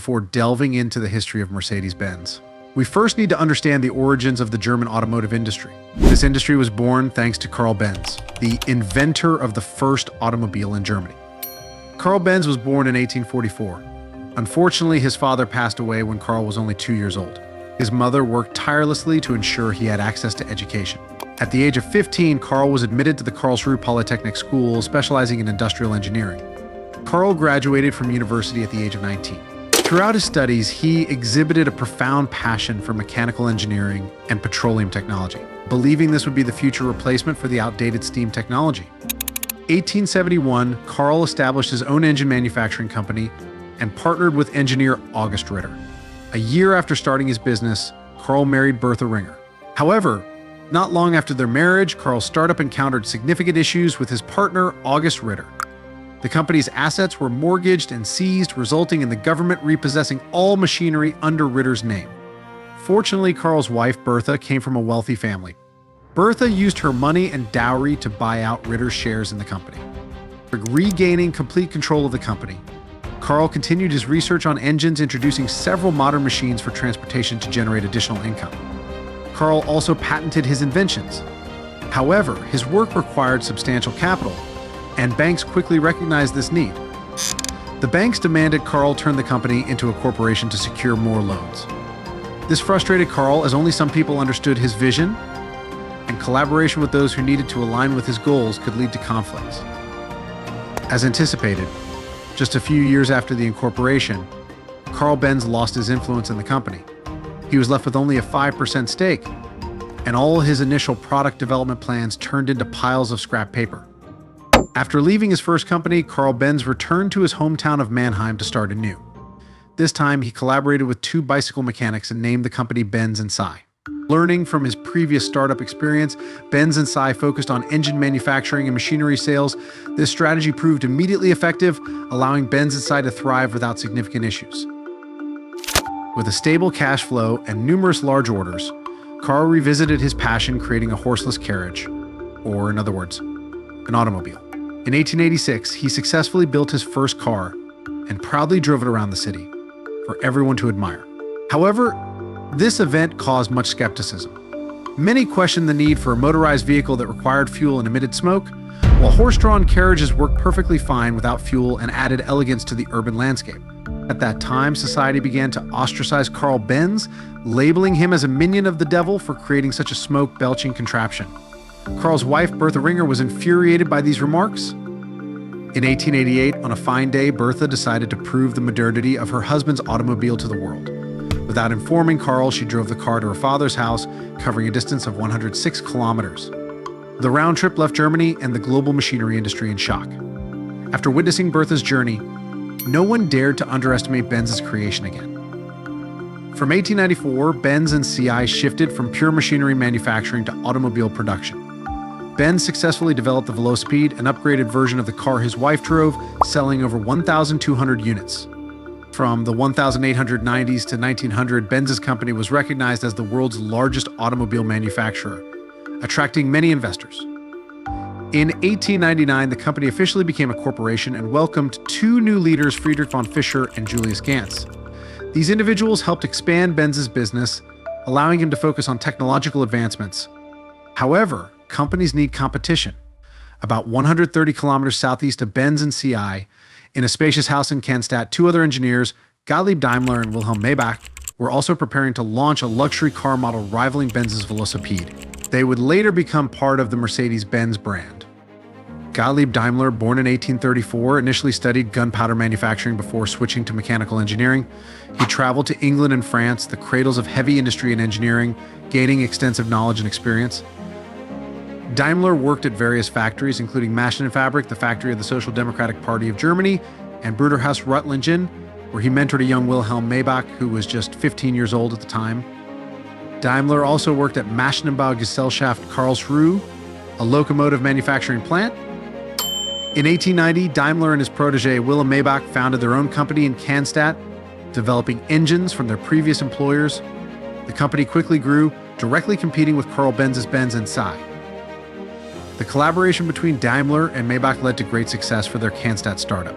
before delving into the history of Mercedes Benz. We first need to understand the origins of the German automotive industry. This industry was born thanks to Carl Benz, the inventor of the first automobile in Germany. Carl Benz was born in 1844. Unfortunately, his father passed away when Carl was only 2 years old. His mother worked tirelessly to ensure he had access to education. At the age of 15, Carl was admitted to the Karlsruhe Polytechnic School, specializing in industrial engineering. Carl graduated from university at the age of 19. Throughout his studies, he exhibited a profound passion for mechanical engineering and petroleum technology, believing this would be the future replacement for the outdated steam technology. 1871, Carl established his own engine manufacturing company and partnered with engineer August Ritter. A year after starting his business, Carl married Bertha Ringer. However, not long after their marriage, Carl's startup encountered significant issues with his partner, August Ritter. The company's assets were mortgaged and seized, resulting in the government repossessing all machinery under Ritter's name. Fortunately, Carl's wife, Bertha, came from a wealthy family. Bertha used her money and dowry to buy out Ritter's shares in the company. Regaining complete control of the company, Carl continued his research on engines, introducing several modern machines for transportation to generate additional income. Carl also patented his inventions. However, his work required substantial capital, and banks quickly recognized this need. The banks demanded Carl turn the company into a corporation to secure more loans. This frustrated Carl, as only some people understood his vision, and collaboration with those who needed to align with his goals could lead to conflicts. As anticipated, just a few years after the incorporation, Carl Benz lost his influence in the company. He was left with only a 5% stake, and all his initial product development plans turned into piles of scrap paper. After leaving his first company, Carl Benz returned to his hometown of Mannheim to start anew. This time, he collaborated with 2 bicycle mechanics and named the company Benz Cie. Learning from his previous startup experience, Benz Cie focused on engine manufacturing and machinery sales. This strategy proved immediately effective, allowing Benz Cie to thrive without significant issues. With a stable cash flow and numerous large orders, Carl revisited his passion, creating a horseless carriage, or in other words, an automobile. In 1886, he successfully built his first car and proudly drove it around the city for everyone to admire. However, this event caused much skepticism. Many questioned the need for a motorized vehicle that required fuel and emitted smoke, while horse-drawn carriages worked perfectly fine without fuel and added elegance to the urban landscape. At that time, society began to ostracize Carl Benz, labeling him as a minion of the devil for creating such a smoke-belching contraption. Carl's wife, Bertha Ringer, was infuriated by these remarks. In 1888, on a fine day, Bertha decided to prove the modernity of her husband's automobile to the world. Without informing Carl, she drove the car to her father's house, covering a distance of 106 kilometers. The round trip left Germany and the global machinery industry in shock. After witnessing Bertha's journey, no one dared to underestimate Benz's creation again. From 1894, Benz and Cie shifted from pure machinery manufacturing to automobile production. Benz successfully developed the Velocipede, an upgraded version of the car his wife drove, selling over 1,200 units. From the 1890s to 1900, Benz's company was recognized as the world's largest automobile manufacturer, attracting many investors. In 1899, the company officially became a corporation and welcomed 2 new leaders, Friedrich von Fischer and Julius Ganz. These individuals helped expand Benz's business, allowing him to focus on technological advancements. However, companies need competition. About 130 kilometers southeast of Benz and Cie, in a spacious house in Cannstatt, 2 other engineers, Gottlieb Daimler and Wilhelm Maybach, were also preparing to launch a luxury car model rivaling Benz's Velocipede. They would later become part of the Mercedes Benz brand. Gottlieb Daimler, born in 1834, initially studied gunpowder manufacturing before switching to mechanical engineering. He traveled to England and France, the cradles of heavy industry and engineering, gaining extensive knowledge and experience. Daimler worked at various factories, including Maschinenfabrik, the factory of the Social Democratic Party of Germany, and Bruderhaus Reutlingen, where he mentored a young Wilhelm Maybach, who was just 15 years old at the time. Daimler also worked at Maschinenbaugesellschaft Karlsruhe, a locomotive manufacturing plant. In 1890, Daimler and his protege Wilhelm Maybach founded their own company in Cannstatt, developing engines from their previous employers. The company quickly grew, directly competing with Carl Benz's Benz Cie. The collaboration between Daimler and Maybach led to great success for their Cannstatt startup.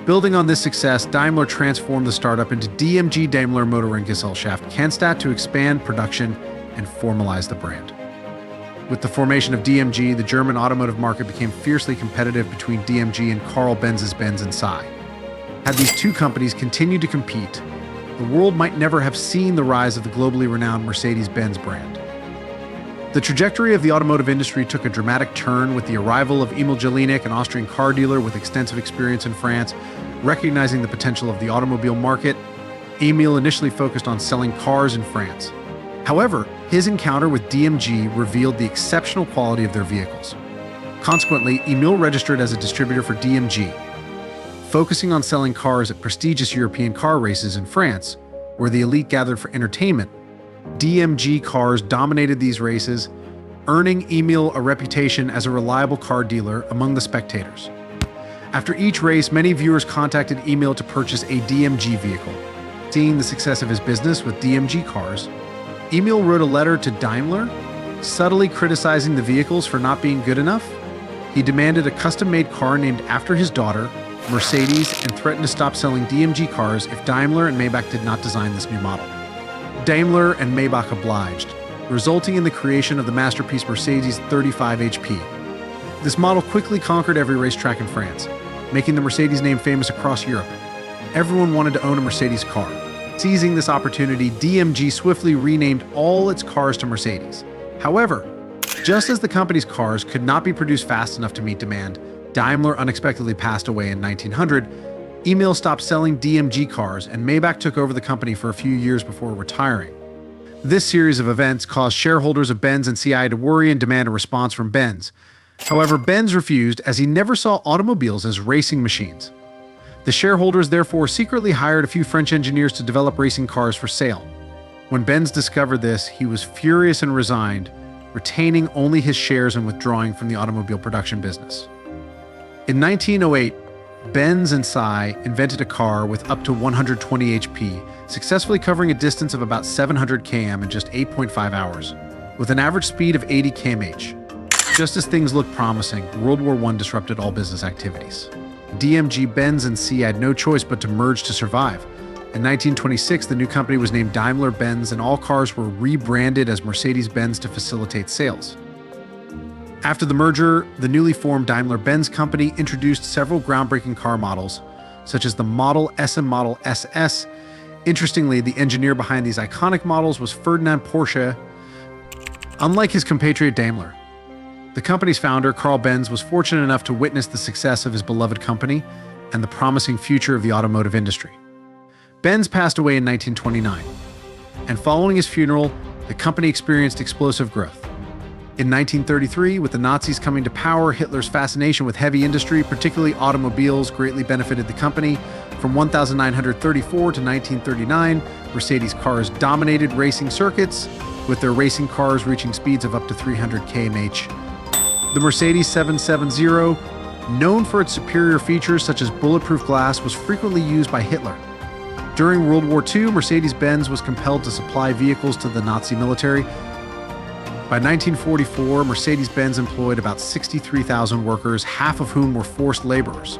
Building on this success, Daimler transformed the startup into DMG Daimler Motorrenngesellschaft Cannstatt to expand production and formalize the brand. With the formation of DMG, the German automotive market became fiercely competitive between DMG and Carl Benz's Benz Cie. Had these two companies continued to compete, the world might never have seen the rise of the globally renowned Mercedes Benz brand. The trajectory of the automotive industry took a dramatic turn with the arrival of Emil Jelinek, an Austrian car dealer with extensive experience in France. Recognizing the potential of the automobile market, Emil initially focused on selling cars in France. However, his encounter with DMG revealed the exceptional quality of their vehicles. Consequently, Emil registered as a distributor for DMG, focusing on selling cars at prestigious European car races in France, where the elite gathered for entertainment. DMG cars dominated these races, earning Emil a reputation as a reliable car dealer among the spectators. After each race, many viewers contacted Emil to purchase a DMG vehicle. Seeing the success of his business with DMG cars, Emil wrote a letter to Daimler, subtly criticizing the vehicles for not being good enough. He demanded a custom-made car named after his daughter, Mercedes, and threatened to stop selling DMG cars if Daimler and Maybach did not design this new model. Daimler and Maybach obliged, resulting in the creation of the masterpiece Mercedes 35 HP. This model quickly conquered every racetrack in France, making the Mercedes name famous across Europe. Everyone wanted to own a Mercedes car. Seizing this opportunity, DMG swiftly renamed all its cars to Mercedes. However, just as the company's cars could not be produced fast enough to meet demand, Daimler unexpectedly passed away in 1900. Emil stopped selling DMG cars, and Maybach took over the company for a few years before retiring. This series of events caused shareholders of Benz and Cie to worry and demand a response from Benz. However, Benz refused, as he never saw automobiles as racing machines. The shareholders therefore secretly hired a few French engineers to develop racing cars for sale. When Benz discovered this, he was furious and resigned, retaining only his shares and withdrawing from the automobile production business. In 1908, Benz and Cie invented a car with up to 120 HP, successfully covering a distance of about 700 km in just 8.5 hours, with an average speed of 80 km/h. Just as things looked promising, World War I disrupted all business activities. DMG, Benz, and Cie had no choice but to merge to survive. In 1926, the new company was named Daimler Benz, and all cars were rebranded as Mercedes Benz to facilitate sales. After the merger, the newly formed Daimler-Benz company introduced several groundbreaking car models, such as the Model S and Model SS. Interestingly, the engineer behind these iconic models was Ferdinand Porsche. Unlike his compatriot Daimler, the company's founder, Carl Benz, was fortunate enough to witness the success of his beloved company and the promising future of the automotive industry. Benz passed away in 1929, and following his funeral, the company experienced explosive growth. In 1933, with the Nazis coming to power, Hitler's fascination with heavy industry, particularly automobiles, greatly benefited the company. From 1934 to 1939, Mercedes cars dominated racing circuits, with their racing cars reaching speeds of up to 300 km/h. The Mercedes 770, known for its superior features such as bulletproof glass, was frequently used by Hitler. During World War II, Mercedes-Benz was compelled to supply vehicles to the Nazi military. By 1944, Mercedes-Benz employed about 63,000 workers, half of whom were forced laborers.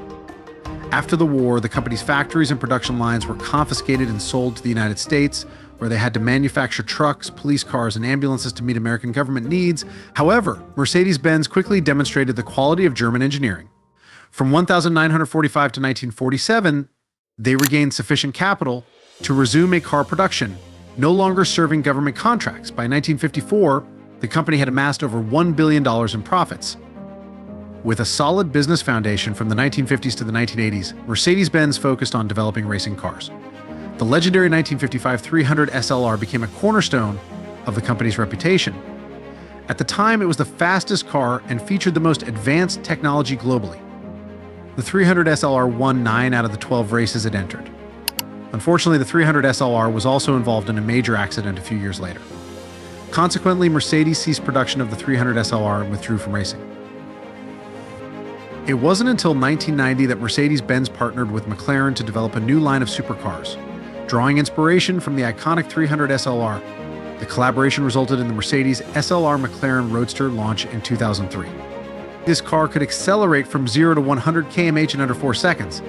After the war, the company's factories and production lines were confiscated and sold to the United States, where they had to manufacture trucks, police cars, and ambulances to meet American government needs. However, Mercedes-Benz quickly demonstrated the quality of German engineering. From 1945 to 1947, they regained sufficient capital to resume a car production, no longer serving government contracts. By 1954, the company had amassed over $1 billion in profits. With a solid business foundation from the 1950s to the 1980s, Mercedes-Benz focused on developing racing cars. The legendary 1955 300 SLR became a cornerstone of the company's reputation. At the time, it was the fastest car and featured the most advanced technology globally. The 300 SLR won 9 out of the 12 races it entered. Unfortunately, the 300 SLR was also involved in a major accident a few years later. Consequently, Mercedes ceased production of the 300 SLR and withdrew from racing. It wasn't until 1990 that Mercedes-Benz partnered with McLaren to develop a new line of supercars. Drawing inspiration from the iconic 300 SLR, the collaboration resulted in the Mercedes SLR McLaren Roadster launch in 2003. This car could accelerate from 0 to 100 km/h in under 4 seconds.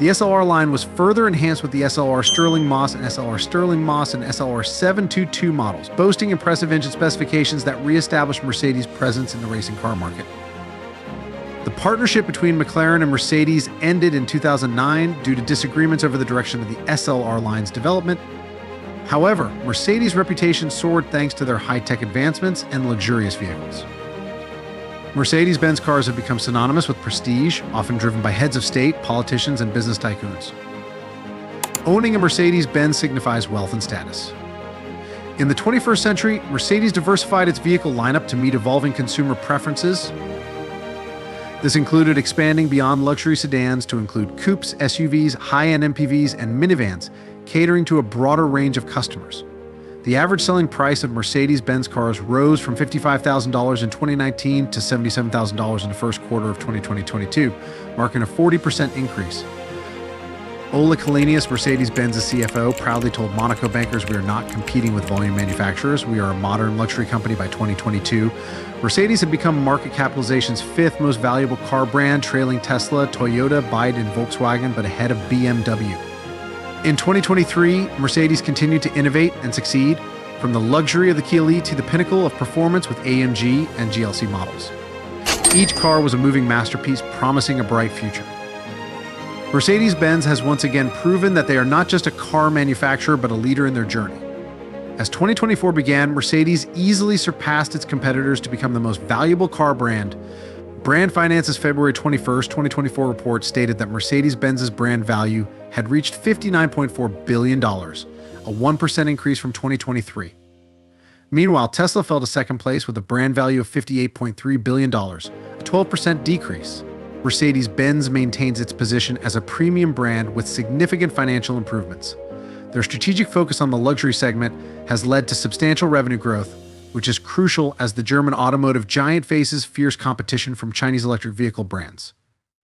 The SLR line was further enhanced with the SLR Sterling Moss and SLR Sterling Moss and SLR 722 models, boasting impressive engine specifications that re-established Mercedes' presence in the racing car market. The partnership between McLaren and Mercedes ended in 2009 due to disagreements over the direction of the SLR line's development. However, Mercedes' reputation soared thanks to their high-tech advancements and luxurious vehicles. Mercedes-Benz cars have become synonymous with prestige, often driven by heads of state, politicians, and business tycoons. Owning a Mercedes-Benz signifies wealth and status. In the 21st century, Mercedes diversified its vehicle lineup to meet evolving consumer preferences. This included expanding beyond luxury sedans to include coupes, SUVs, high-end MPVs, and minivans, catering to a broader range of customers. The average selling price of Mercedes-Benz cars rose from $55,000 in 2019 to $77,000 in the first quarter of 2022, marking a 40% increase. Ola Kalenius, Mercedes-Benz's CFO, proudly told Monaco bankers, "We are not competing with volume manufacturers. We are a modern luxury company by 2022. Mercedes had become market capitalization's fifth most valuable car brand, trailing Tesla, Toyota, BYD, and Volkswagen, but ahead of BMW. In 2023, Mercedes continued to innovate and succeed, from the luxury of the Kia Elite to the pinnacle of performance with AMG and GLC models. Each car was a moving masterpiece, promising a bright future. Mercedes-Benz has once again proven that they are not just a car manufacturer, but a leader in their journey. As 2024 began, Mercedes easily surpassed its competitors to become the most valuable car brand. Brand Finance's February 21st, 2024 report stated that Mercedes-Benz's brand value had reached $59.4 billion, a 1% increase from 2023. Meanwhile, Tesla fell to second place with a brand value of $58.3 billion, a 12% decrease. Mercedes-Benz maintains its position as a premium brand with significant financial improvements. Their strategic focus on the luxury segment has led to substantial revenue growth, which is crucial as the German automotive giant faces fierce competition from Chinese electric vehicle brands.